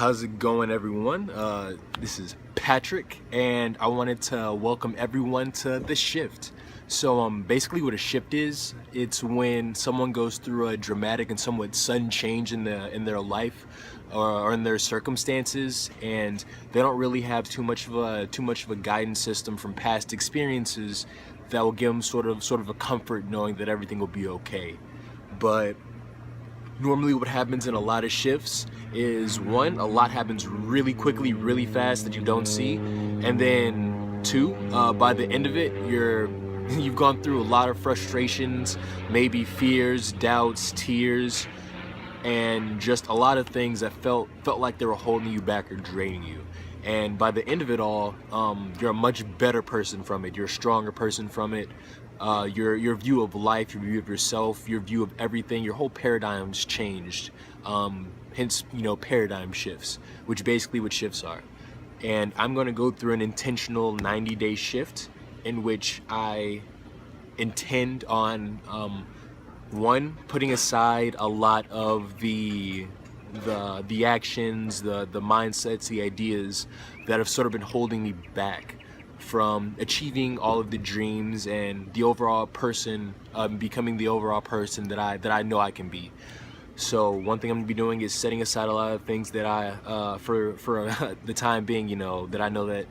How's it going, everyone? This is Patrick, and I wanted to welcome everyone to The Shift. So, basically what a shift is, it's when someone goes through a dramatic and somewhat sudden change in their life or in their circumstances, and they don't really have too much of a guidance system from past experiences that will give them sort of a comfort knowing that everything will be okay. But normally what happens in a lot of shifts is, one, a lot happens really quickly, really fast that you don't see, and then two, by the end of it, you've gone through a lot of frustrations, maybe fears, doubts, tears, and just a lot of things that felt like they were holding you back or draining you. And by the end of it all, you're a much better person from it. You're a stronger person from it. Your view of life, your view of yourself, your view of everything, your whole paradigm's changed. Hence, paradigm shifts, which basically what shifts are. And I'm going to go through an intentional 90-day shift in which I intend on, one, putting aside a lot of the actions, the mindsets, the ideas that have sort of been holding me back from achieving all of the dreams and the overall person, becoming the overall person that I know I can be. So one thing I'm gonna be doing is setting aside a lot of things that I, for the time being, that I know that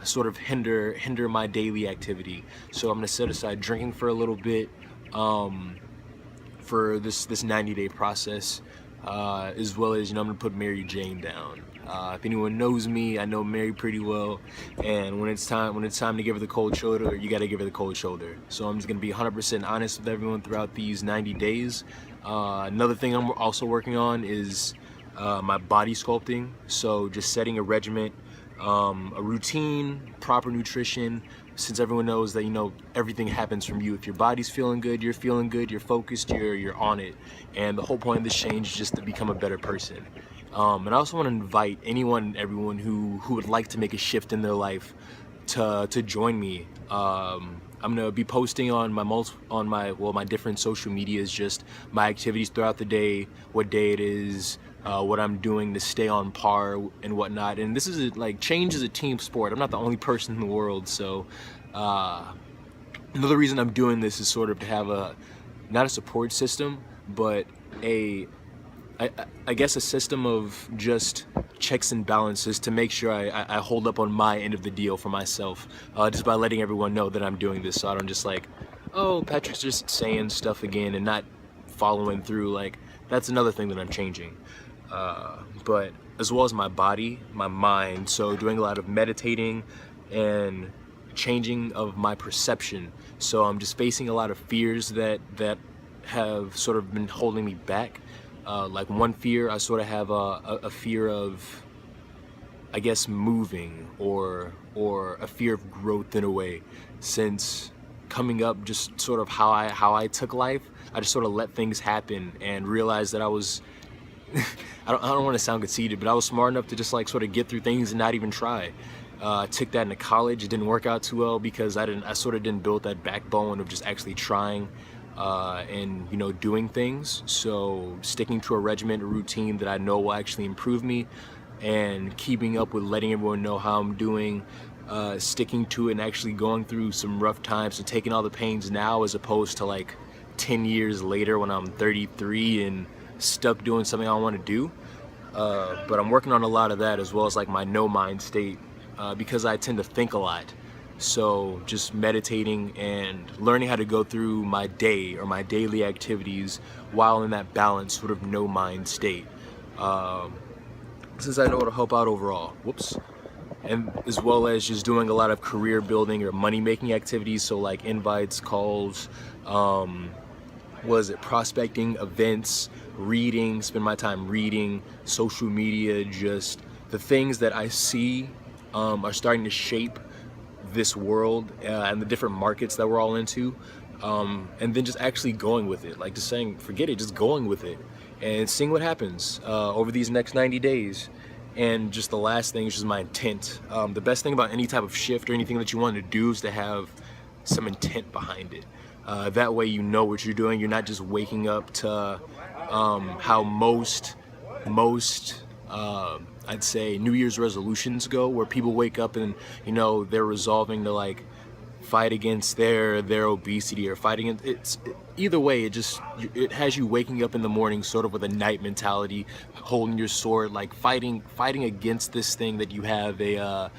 sort of hinder my daily activity. So I'm gonna set aside drinking for a little bit, for this 90-day process, as well as, I'm gonna put Mary Jane down. If anyone knows me, I know Mary pretty well, and when it's time to give her the cold shoulder, you gotta give her the cold shoulder. So I'm just gonna be 100% honest with everyone throughout these 90 days. Another thing I'm also working on is my body sculpting. So just setting a regimen, a routine, proper nutrition, since everyone knows that everything happens from you. If your body's feeling good, you're focused, you're on it. And the whole point of this change is just to become a better person. And I also want to invite anyone and everyone who would like to make a shift in their life to join me. I'm gonna be posting on my different social medias, just my activities throughout the day, what day it is, what I'm doing to stay on par and whatnot. And this is change is a team sport. I'm not the only person in the world, so another reason I'm doing this is sort of to have not a support system, but I guess a system of just checks and balances to make sure I hold up on my end of the deal for myself, just by letting everyone know that I'm doing this, so I don't just oh, Patrick's just saying stuff again and not following through. That's another thing that I'm changing. But as well as my body, my mind, so doing a lot of meditating and changing of my perception. So I'm just facing a lot of fears that have sort of been holding me back. One fear, I sort of have a fear of, I guess, moving or a fear of growth in a way. Since coming up, just sort of how I took life, I just sort of let things happen and realized that I was I don't want to sound conceited, but I was smart enough to just sort of get through things and not even try. I took that into college. It didn't work out too well because I sort of didn't build that backbone of just actually trying and doing things. So sticking to a regimen, a routine that I know will actually improve me, and keeping up with letting everyone know how I'm doing, sticking to it and actually going through some rough times and taking all the pains now, as opposed to 10 years later when I'm 33 and stuck doing something I want to do. But I'm working on a lot of that, as well as my no mind state, because I tend to think a lot. So just meditating and learning how to go through my day or my daily activities while in that balanced sort of no mind state, since I know it'll help out overall. And as well as just doing a lot of career building or money making activities, so invites, calls, prospecting, events, reading, spend my time reading, social media, just the things that I see are starting to shape this world and the different markets that we're all into, and then just actually going with it, just saying forget it, just going with it and seeing what happens over these next 90 days. And just the last thing is just my intent. The best thing about any type of shift or anything that you want to do is to have some intent behind it. That way you know what you're doing. You're not just waking up to how most I'd say New Year's resolutions go, where people wake up and they're resolving to like fight against their obesity or fighting either way. It has you waking up in the morning sort of with a knight mentality, holding your sword, like fighting against this thing that you have a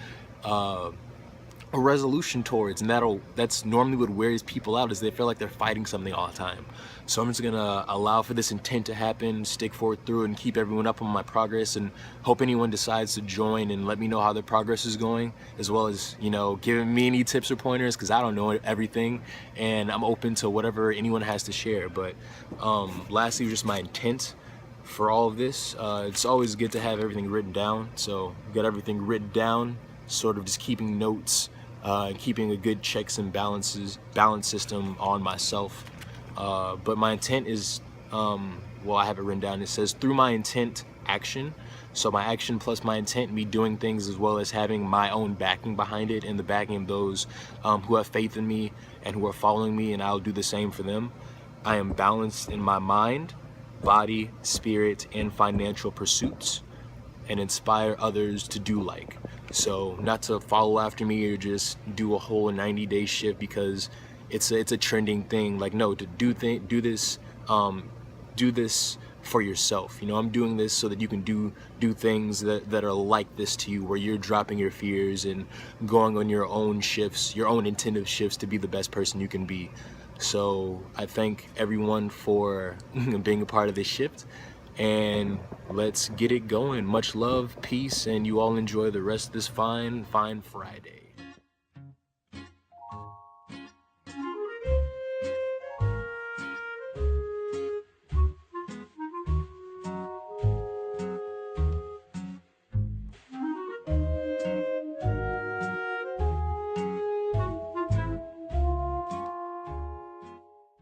resolution towards, and that's normally what wears people out, is they feel like they're fighting something all the time. So I'm just gonna allow for this intent to happen, stick forward through it, and keep everyone up on my progress, and hope anyone decides to join and let me know how their progress is going, as well as giving me any tips or pointers, because I don't know everything and I'm open to whatever anyone has to share. But lastly, just my intent for all of this. It's always good to have everything written down, so got everything written down, sort of just keeping notes, keeping a good checks and balance system on myself. But my intent is, well, I have it written down. It says, through my intent, action. So my action plus my intent, me doing things as well as having my own backing behind it, and the backing of those who have faith in me and who are following me, and I'll do the same for them. I am balanced in my mind, body, spirit, and financial pursuits, and inspire others to do like. So not to follow after me or just do a whole 90-day shift because it's a trending thing. Like, no, to do this for yourself. I'm doing this so that you can do things that are like this to you, where you're dropping your fears and going on your own shifts, your own intentive shifts, to be the best person you can be. So I thank everyone for being a part of this shift, and let's get it going. Much love, peace, and you all enjoy the rest of this fine Friday.